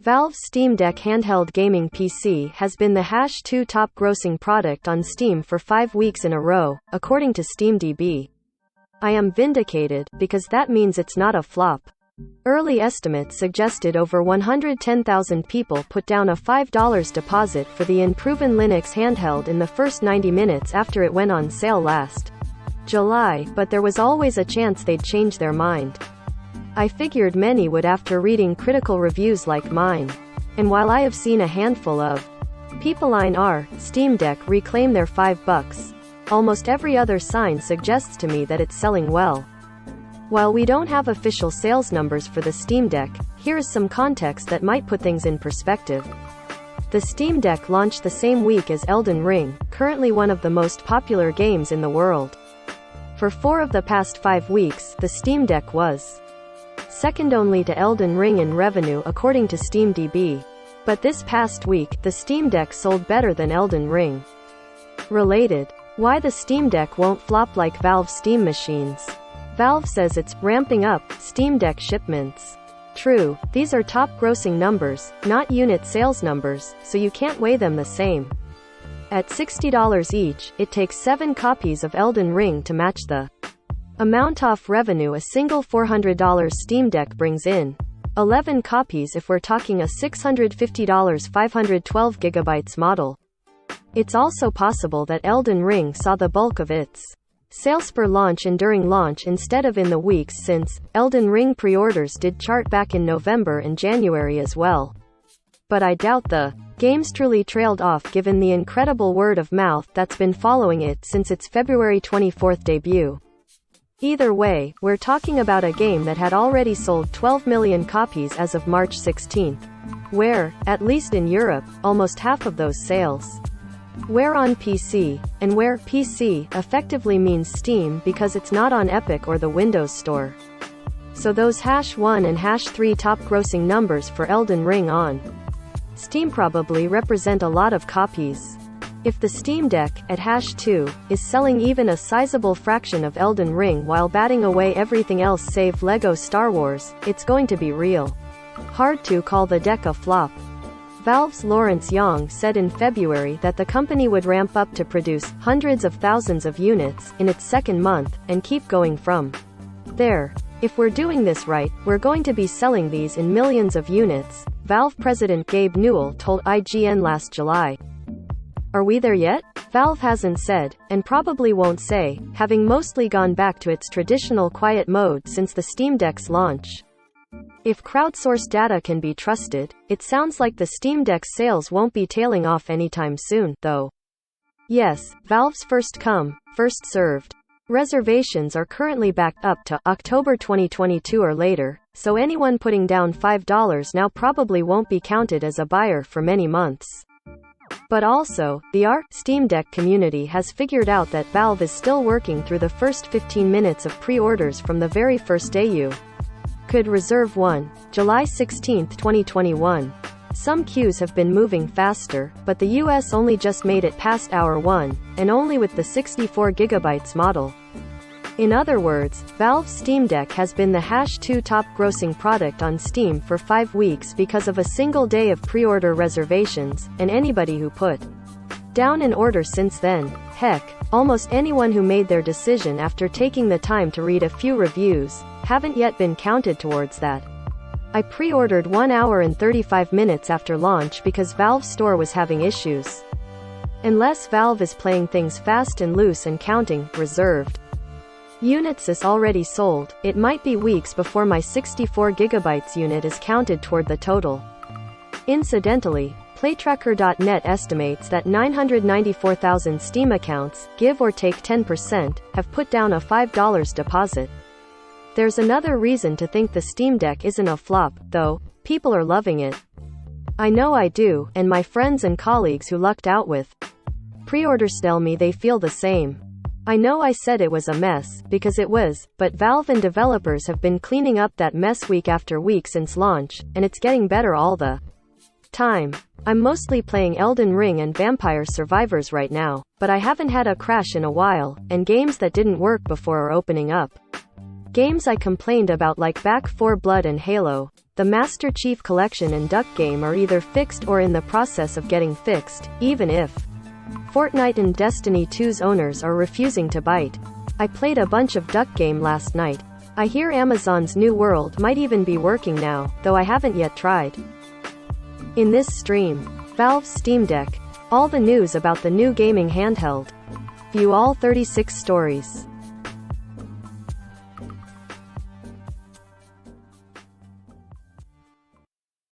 Valve's Steam Deck handheld gaming PC has been the #2 top-grossing product on Steam for 5 weeks in a row, according to SteamDB. I am vindicated, because that means it's not a flop. Early estimates suggested over 110,000 people put down a $5 deposit for the unproven Linux handheld in the first 90 minutes after it went on sale last July, but there was always a chance they'd change their mind. I figured many would after reading critical reviews like mine. And while I have seen a handful of people on our Steam Deck reclaim their $5, almost every other sign suggests to me that it's selling well. While we don't have official sales numbers for the Steam Deck, here is some context that might put things in perspective. The Steam Deck launched the same week as Elden Ring, currently one of the most popular games in the world. For 4 of the past 5 weeks, the Steam Deck was second only to Elden Ring in revenue according to SteamDB. But this past week, the Steam Deck sold better than Elden Ring. Related. Why the Steam Deck won't flop like Valve's Steam machines. Valve says it's ramping up Steam Deck shipments. True, these are top-grossing numbers, not unit sales numbers, so you can't weigh them the same. At $60 each, it takes 7 copies of Elden Ring to match the amount off revenue a single $400 Steam Deck brings in. 11 copies if we're talking a $650 512GB model. It's also possible that Elden Ring saw the bulk of its sales per launch and during launch instead of in the weeks since. Elden Ring pre-orders did chart back in November and January as well. But I doubt the game's truly trailed off given the incredible word of mouth that's been following it since its February 24 debut. Either way, we're talking about a game that had already sold 12 million copies as of March 16, where, at least in Europe, almost half of those sales were on PC, and where PC effectively means Steam because it's not on Epic or the Windows Store. So those #1 and #3 top-grossing numbers for Elden Ring on Steam probably represent a lot of copies. If the Steam Deck, at #2, is selling even a sizable fraction of Elden Ring while batting away everything else save LEGO Star Wars, it's going to be real hard to call the deck a flop. Valve's Lawrence Yong said in February that the company would ramp up to produce hundreds of thousands of units in its second month, and keep going from there. If we're doing this right, we're going to be selling these in millions of units, Valve President Gabe Newell told IGN last July. Are we there yet? Valve hasn't said, and probably won't say, having mostly gone back to its traditional quiet mode since the Steam Deck's launch. If crowdsourced data can be trusted, it sounds like the Steam Deck's sales won't be tailing off anytime soon, though. Yes, Valve's first come, first served reservations are currently backed up to October 2022 or later, so anyone putting down $5 now probably won't be counted as a buyer for many months. But also, the Steam Deck community has figured out that Valve is still working through the first 15 minutes of pre-orders from the very first day you could reserve one, July 16, 2021. Some queues have been moving faster, but the US only just made it past hour 1, and only with the 64GB model. In other words, Valve's Steam Deck has been the #2 top-grossing product on Steam for 5 weeks because of a single day of pre-order reservations, and anybody who put down an order since then. Heck, almost anyone who made their decision after taking the time to read a few reviews, haven't yet been counted towards that. I pre-ordered 1 hour and 35 minutes after launch because Valve's store was having issues. Unless Valve is playing things fast and loose and counting reserved units is already sold, it might be weeks before my 64GB unit is counted toward the total. Incidentally, Playtracker.net estimates that 994,000 Steam accounts, give or take 10%, have put down a $5 deposit. There's another reason to think the Steam Deck isn't a flop, though. People are loving it. I know I do, and my friends and colleagues who lucked out with pre-orders tell me they feel the same. I know I said it was a mess, because it was, but Valve and developers have been cleaning up that mess week after week since launch, and it's getting better all the time. I'm mostly playing Elden Ring and Vampire Survivors right now, but I haven't had a crash in a while, and games that didn't work before are opening up. Games I complained about like Back 4 Blood and Halo The Master Chief Collection and Duck game are either fixed or in the process of getting fixed, even if Fortnite and Destiny 2's owners are refusing to bite. I played a bunch of Duck game last night. I hear Amazon's New World might even be working now, though I haven't yet tried. In this stream, Valve's Steam Deck. All the news about the new gaming handheld. View all 36 stories.